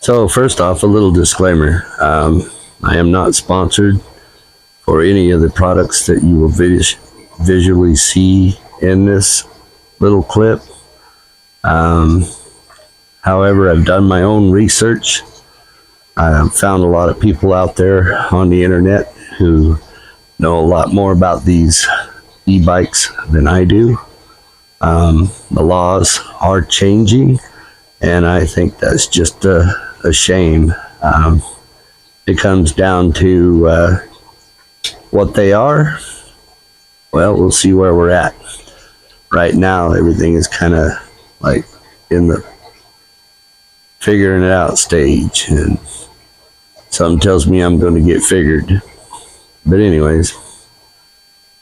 So first off, a little disclaimer. I am not sponsored for any of the products that you will visually see in this little clip. However, I've done my own research. I've found a lot of people out there on the internet who know a lot more about these e-bikes than I do. The laws are changing, and I think that's just a shame. It comes down to what they are. Well, we'll see where we're at. Right now, everything is kind of like in the figuring it out stage, and something tells me I'm going to get figured. But anyways,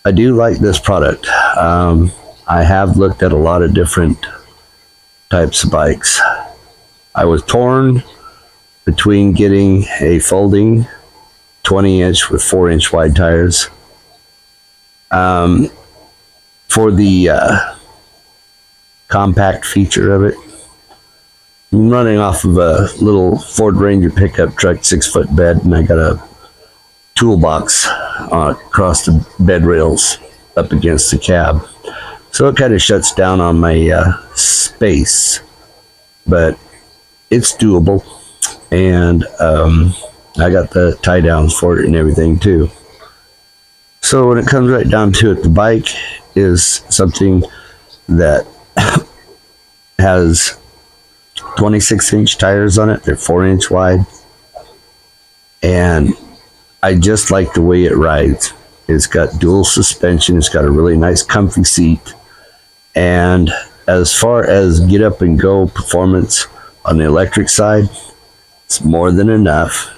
I do like this product. I have looked at a lot of different types of bikes. I was torn between getting a folding 20-inch with 4-inch wide tires. For the compact feature of it, I'm running off of a little Ford Ranger pickup truck, 6-foot bed, and I got a toolbox across the bed rails up against the cab. So it kind of shuts down on my space, but it's doable, and I got the tie downs for it and everything too. So when it comes right down to it, the bike is something that has 26-inch tires on it. They're 4-inch wide, and I just like the way it rides. It's got dual suspension. It's got a really nice comfy seat, and as far as get up and go performance on the electric side, it's more than enough.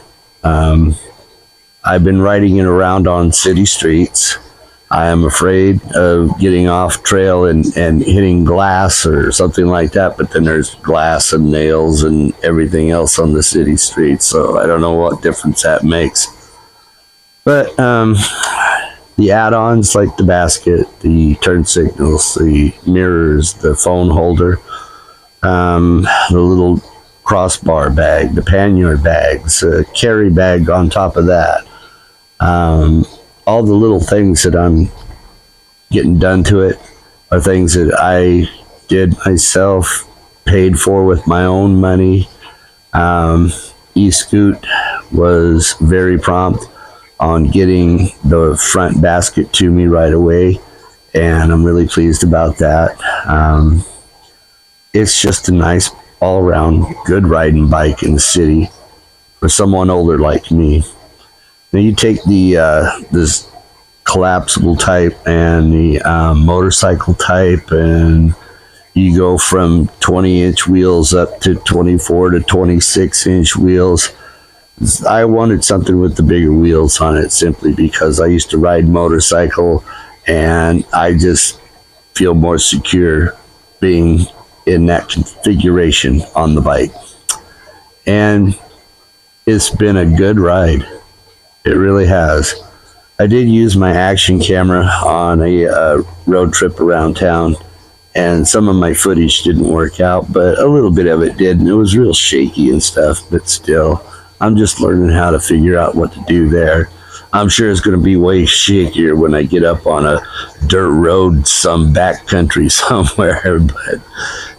I've been riding it around on city streets. I am afraid of getting off trail and hitting glass or something like that, but then there's glass and nails and everything else on the city streets, so I don't know what difference that makes. But the add-ons like the basket, the turn signals, the mirrors, the phone holder, the little crossbar bag, the pannier bags, a carry bag on top of that, all the little things that I'm getting done to it are things that I did myself, paid for with my own money. Eskute was very prompt on getting the front basket to me right away, and I'm really pleased about that. It's just a nice all-around good riding bike in the city for someone older like me. Now you take the this collapsible type and the motorcycle type, and you go from 20-inch wheels up to 24 to 26-inch wheels. I wanted something with the bigger wheels on it simply because I used to ride motorcycle, and I just feel more secure being in that configuration on the bike. And it's been a good ride. It really has. I did use my action camera on a road trip around town, and some of my footage didn't work out, but a little bit of it did, and it was real shaky and stuff, but still, I'm just learning how to figure out what to do there. I'm sure it's going to be way shakier when I get up on a dirt road, some backcountry somewhere, but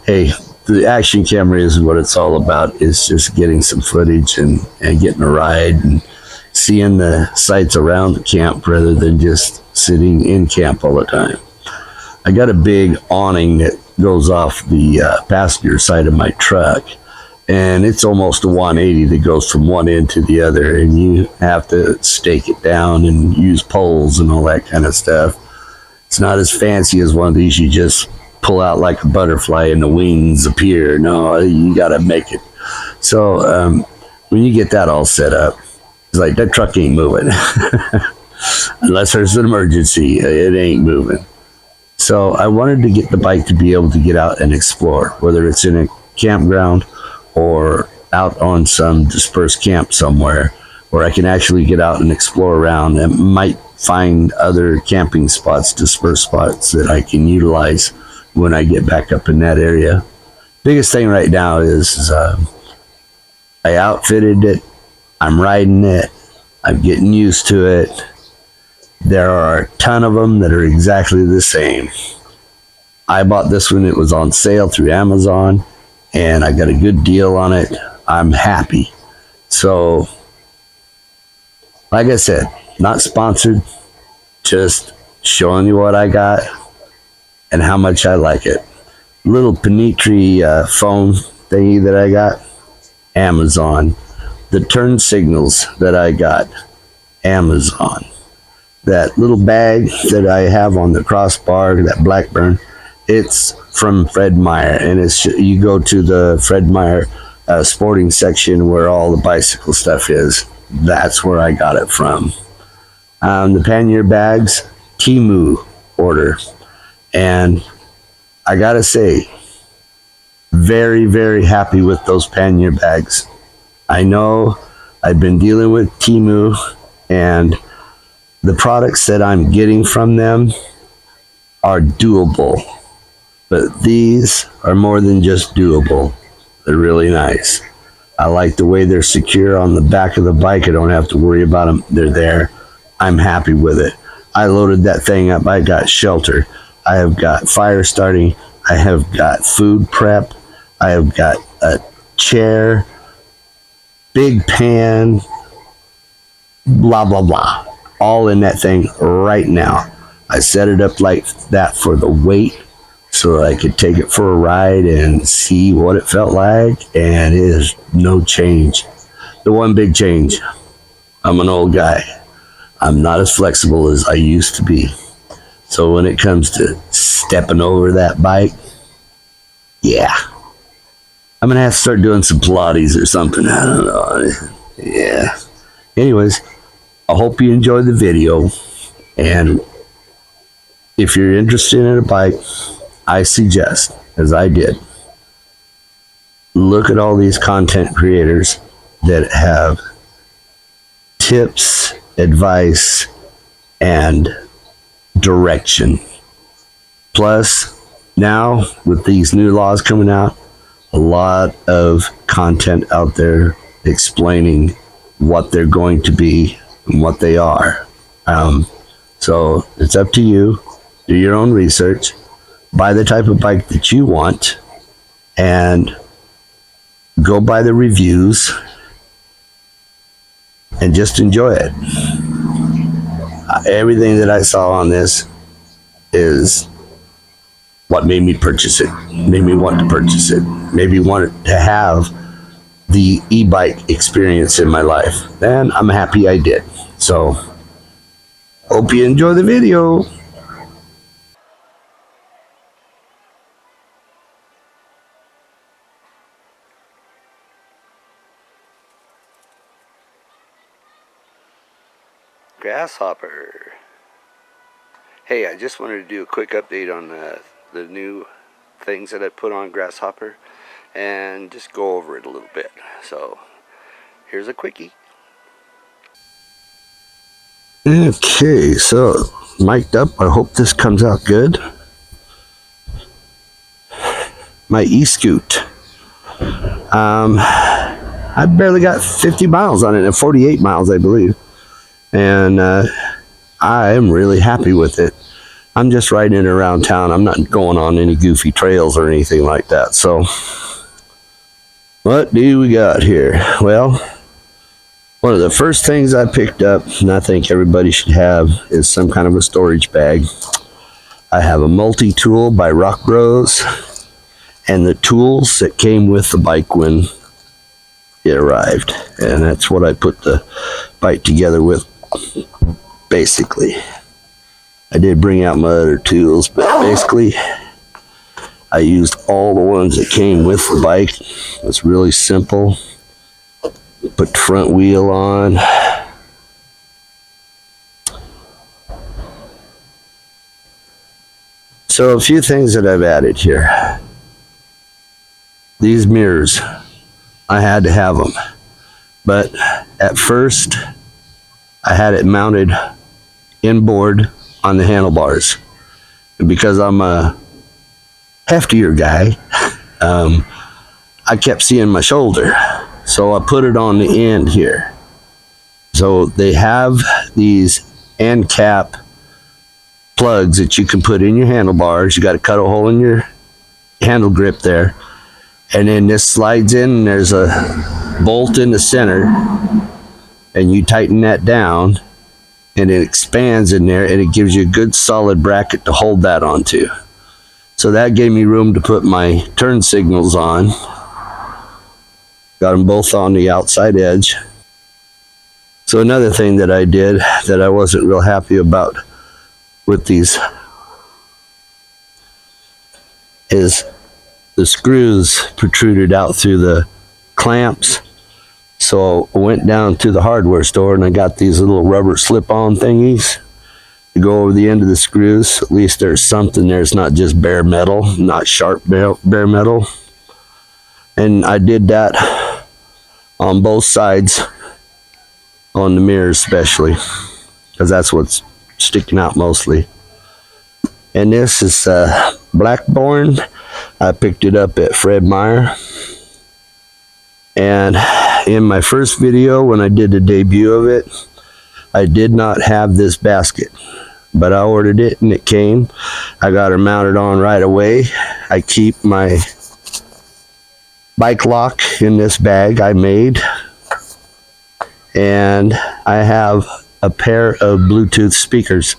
hey, the action camera is what it's all about. It's just getting some footage and getting a ride and seeing the sights around the camp rather than just sitting in camp all the time. I got a big awning that goes off the passenger side of my truck, and it's almost a 180 that goes from one end to the other, and you have to stake it down and use poles and all that kind of stuff. It's not as fancy as one of these you just pull out like a butterfly and the wings appear. No, you got to make it. So when you get that all set up, it's like that truck ain't moving. Unless there's an emergency, it ain't moving. So I wanted to get the bike to be able to get out and explore, whether it's in a campground or out on some dispersed camp somewhere where I can actually get out and explore around and might find other camping spots, dispersed spots that I can utilize when I get back up in that area. Biggest thing right now is I I outfitted it. I'm riding it. I'm getting used to it. There are a ton of them that are exactly the same. I bought this one. It was on sale through Amazon, and I got a good deal on it. I'm happy. So, like I said, not sponsored, just showing you what I got and how much I like it. Little Panitri phone thingy that I got, Amazon. The turn signals that I got, Amazon. That little bag that I have on the crossbar, that Blackburn, it's from Fred Meyer, and it's you go to the Fred Meyer sporting section where all the bicycle stuff is. That's where I got it from. The pannier bags, Temu order, and I gotta say, very, very happy with those pannier bags. I know I've been dealing with Temu, and the products that I'm getting from them are doable, but these are more than just doable. They're really nice. I like the way they're secure on the back of the bike. I don't have to worry about them. They're there. I'm happy with it. I loaded that thing up. I got shelter. I have got fire starting. I have got food prep. I have got a chair, big pan, blah, blah, blah. All in that thing right now. I set it up like that for the weight so I could take it for a ride and see what it felt like, and it is no change. The one big change, I'm an old guy. I'm not as flexible as I used to be. So when it comes to stepping over that bike, yeah, I'm gonna have to start doing some Pilates or something. I don't know. Yeah. Anyways, I hope you enjoyed the video, and if you're interested in a bike, I suggest, as I did, look at all these content creators that have tips, advice, and direction. Plus, now with these new laws coming out, a lot of content out there explaining what they're going to be and what they are. So it's up to you. Do your own research. Buy the type of bike that you want, and go by the reviews and just enjoy it. Everything that I saw on this is what made me purchase it, made me want to purchase it, made me want to have the e-bike experience in my life. And I'm happy I did. So, hope you enjoy the video. Grasshopper. Hey, I just wanted to do a quick update on the new things that I put on Grasshopper and just go over it a little bit. So, here's a quickie. Okay, so mic'd up. I hope this comes out good. My Eskute. I barely got 50 miles on it, and 48 miles, I believe. And I am really happy with it. I'm just riding it around town. I'm not going on any goofy trails or anything like that. So, what do we got here? Well, one of the first things I picked up, and I think everybody should have, is some kind of a storage bag. I have a multi-tool by Rock Bros, and the tools that came with the bike when it arrived. And that's what I put the bike together with, basically. I did bring out my other tools, but basically I used all the ones that came with the bike. It's really simple. Put the front wheel on. So a few things that I've added here. These mirrors, I had to have them. But at first, I had it mounted inboard on the handlebars. And because I'm a heftier guy, I kept seeing my shoulder. So I put it on the end here. So they have these end cap plugs that you can put in your handlebars. You got to cut a hole in your handle grip there. And then this slides in and there's a bolt in the center. And you tighten that down and it expands in there and it gives you a good solid bracket to hold that onto. So that gave me room to put my turn signals on. Got them both on the outside edge. So another thing that I did that I wasn't real happy about with these is the screws protruded out through the clamps. So I went down to the hardware store and I got these little rubber slip-on thingies to go over the end of the screws. At least there's something there. It's not just bare metal, not sharp bare metal. And I did that on both sides, on the mirrors especially, because that's what's sticking out mostly. And this is Blackburn. I picked it up at Fred Meyer. And in my first video, when I did the debut of it, I did not have this basket, but I ordered it and it came. I got her mounted on right away. I keep my bike lock in this bag I made, and I have a pair of Bluetooth speakers.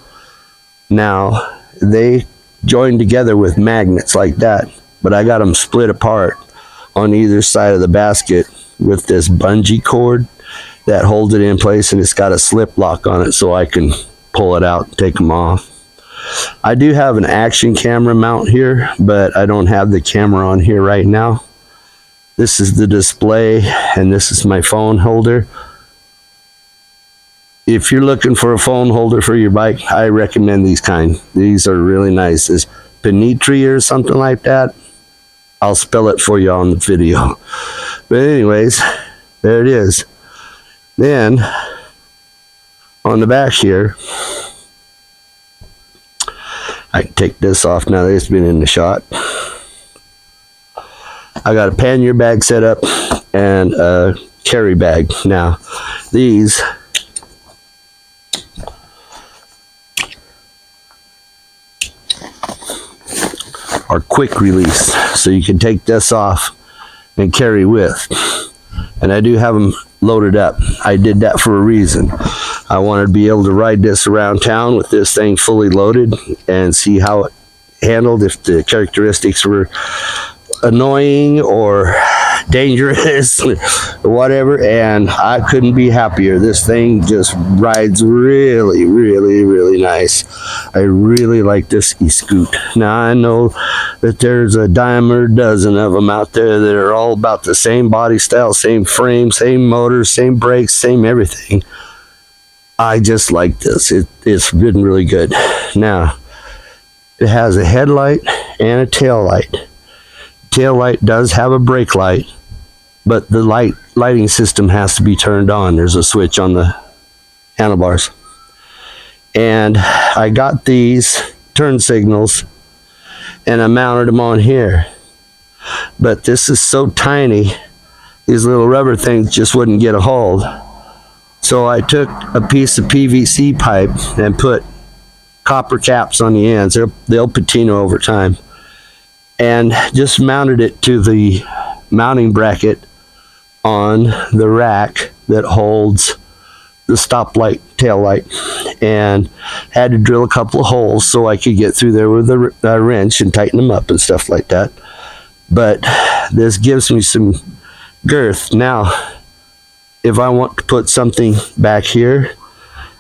Now, they join together with magnets like that, but I got them split apart on either side of the basket with this bungee cord that holds it in place, and it's got a slip lock on it so I can pull it out and take them off. I do have an action camera mount here, but I don't have the camera on here right now. This is the display, and this is my phone holder. If you're looking for a phone holder for your bike, I recommend these kind. These are really nice. This Penetri or something like that. I'll spell it for you on the video. But anyways, there it is. Then, on the back here, I can take this off now that it's been in the shot. I got a pannier bag set up and a carry bag. Now, these are quick release, so you can take this off and carry with. And I do have them loaded up. I did that for a reason. I wanted to be able to ride this around town with this thing fully loaded and see how it handled, if the characteristics were annoying or dangerous or whatever, and I couldn't be happier. This thing just rides really, really, really nice. I really like this Eskute. Now I know that there's a dime or a dozen of them out there that are all about the same body style, same frame, same motor, same brakes, same everything. I just like this. It's been really good. Now, it has a headlight and a tail light. Tail light does have a brake light, but the lighting system has to be turned on. There's a switch on the handlebars. And I got these turn signals and I mounted them on here. But this is so tiny, these little rubber things just wouldn't get a hold. So I took a piece of PVC pipe and put copper caps on the ends. They'll patina over time. And just mounted it to the mounting bracket on the rack that holds the stoplight tail light, and had to drill a couple of holes so I could get through there with a wrench and tighten them up and stuff like that. But this gives me some girth. Now, if I want to put something back here,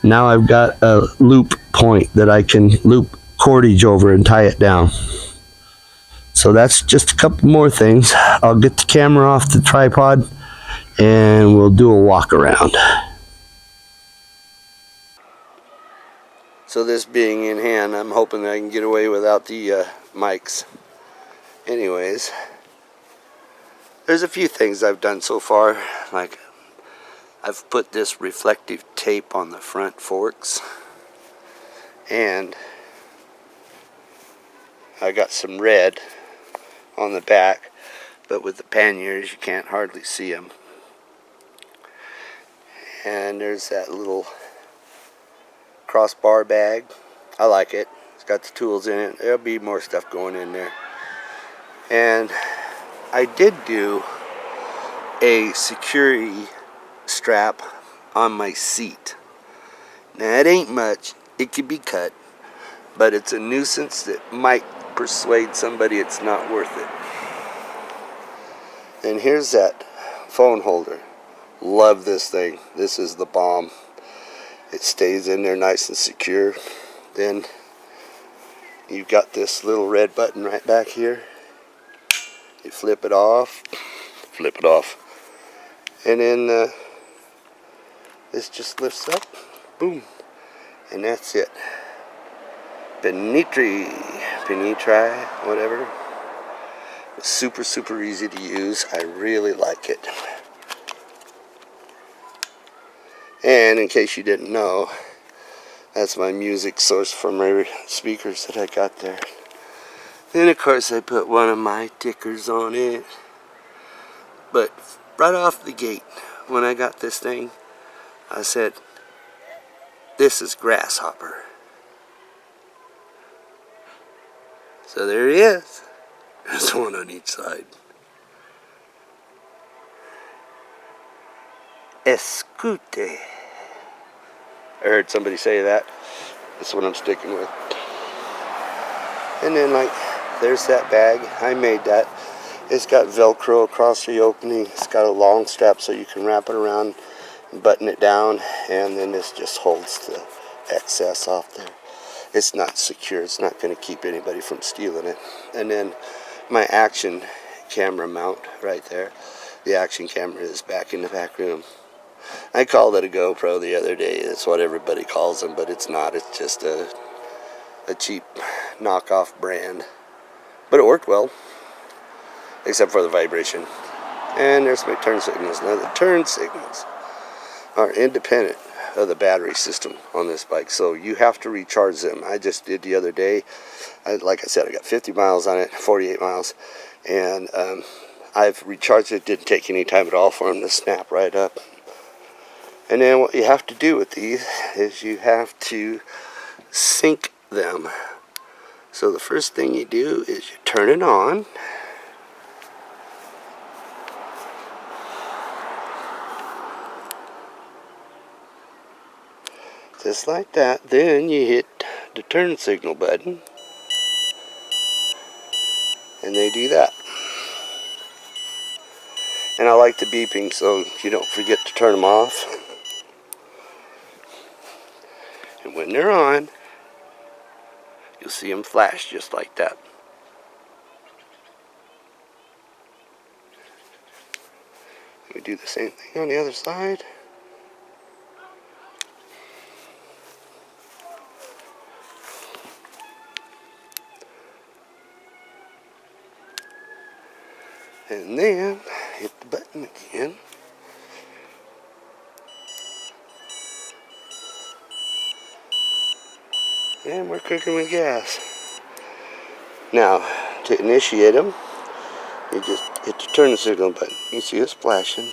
now I've got a loop point that I can loop cordage over and tie it down. So that's just a couple more things. I'll get the camera off the tripod and we'll do a walk around. So this being in hand, I'm hoping I can get away without the mics. Anyways, there's a few things I've done so far. Like, I've put this reflective tape on the front forks, and I got some red on the back, but with the panniers you can't hardly see them. And there's that little crossbar bag. I like it. It's got the tools in it. There'll be more stuff going in there. And I did do a security strap on my seat. Now it ain't much. It could be cut, but it's a nuisance that might persuade somebody it's not worth it. And here's that phone holder. Love this thing. This is the bomb. It stays in there nice and secure. Then you've got this little red button right back here. You flip it off, and then this just lifts up, boom, and that's it. Penitri, whatever. It's super, super easy to use. I really like it. And in case you didn't know, that's my music source for my speakers that I got there. Then of course I put one of my tickers on it. But right off the gate, when I got this thing, I said, this is Grasshopper. So there he is. There's one on each side. Eskute. I heard somebody say that. That's what I'm sticking with. And then there's that bag. I made that. It's got Velcro across the opening. It's got a long strap so you can wrap it around and button it down. And then this just holds the excess off there. It's not secure. It's not going to keep anybody from stealing it. And then my action camera mount right there. The action camera is back in the back room. I called it a GoPro the other day. That's what everybody calls them, but it's not. It's just a cheap knockoff brand. But it worked well, except for the vibration. And there's my turn signals. Now the turn signals are independent of the battery system on this bike, so you have to recharge them. I just did the other day. Like I said, I got 50 miles on it, 48 miles, and I've recharged it. Didn't take any time at all for them to snap right up. And then what you have to do with these is you have to sync them. So the first thing you do is you turn it on. Just like that. Then you hit the turn signal button. And they do that. And I like the beeping so you don't forget to turn them off. And when they're on, you'll see them flash just like that. We do the same thing on the other side. And then hit the button again. And we're cooking with gas. Now, to initiate them, you just hit the turn signal button. You see it splashing.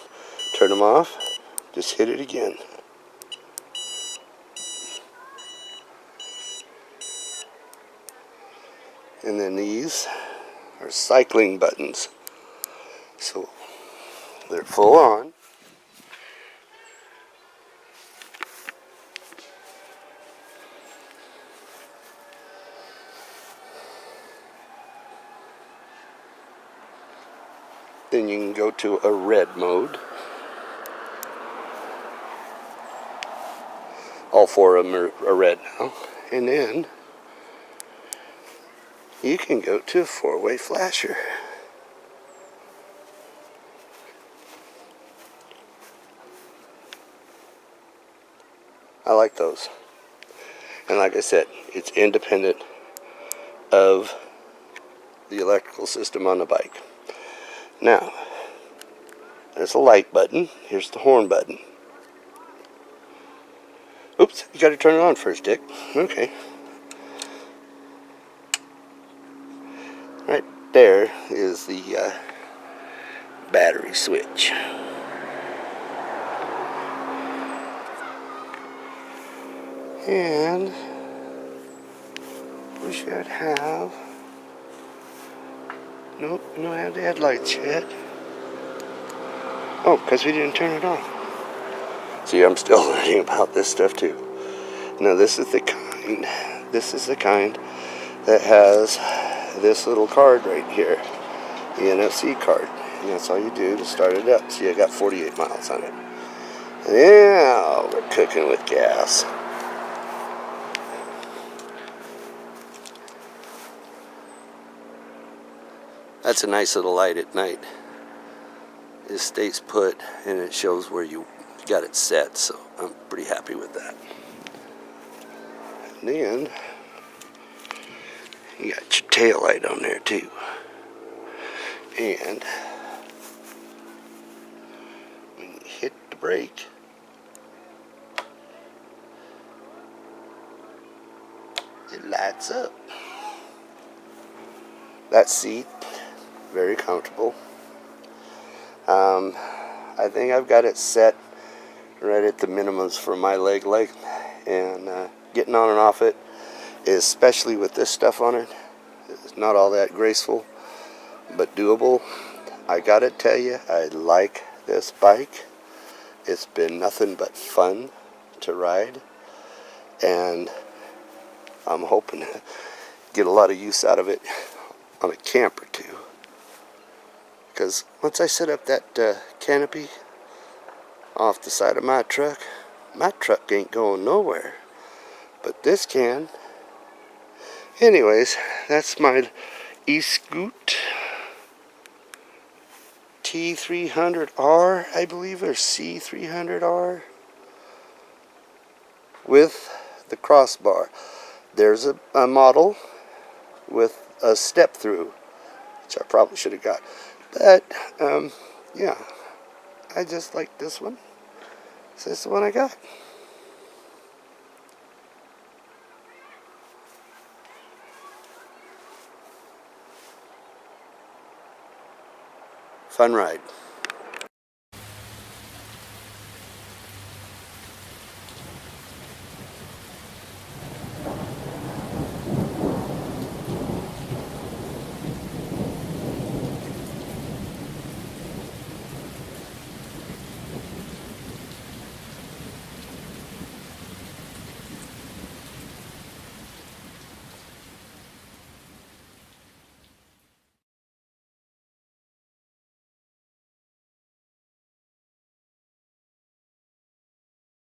Turn them off. Just hit it again. And then these are cycling buttons. So they're full on. Then you can go to a red mode. All four of them are red now. And then you can go to a four-way flasher. I like those. And like I said, it's independent of the electrical system on the bike. Now, there's a light button. Here's the horn button. Oops, you got to turn it on first, Dick. Okay. Right there is the battery switch. And wish I'd have. Nope, we don't have the headlights yet. Oh, because we didn't turn it on. See, I'm still learning about this stuff too. Now this is the kind. This is the kind that has this little card right here, the NFC card. And that's all you do to start it up. See, I got 48 miles on it. Now we're cooking with gas. That's a nice little light at night. It stays put and it shows where you got it set, so I'm pretty happy with that. And then you got your tail light on there too. And when you hit the brake, it lights up. That seat, very comfortable. I think I've got it set right at the minimums for my leg length, and getting on and off it, especially with this stuff on it, it's not all that graceful, but doable. I gotta tell you, I like this bike. It's been nothing but fun to ride, and I'm hoping to get a lot of use out of it on a camp or two. Because once I set up that canopy off the side of my truck ain't going nowhere. But this can. Anyways, that's my Eskute T300R, I believe, or C300R, with the crossbar. There's a model with a step through, which I probably should have got. But, yeah, I just like this one. So this is the one I got. Fun ride.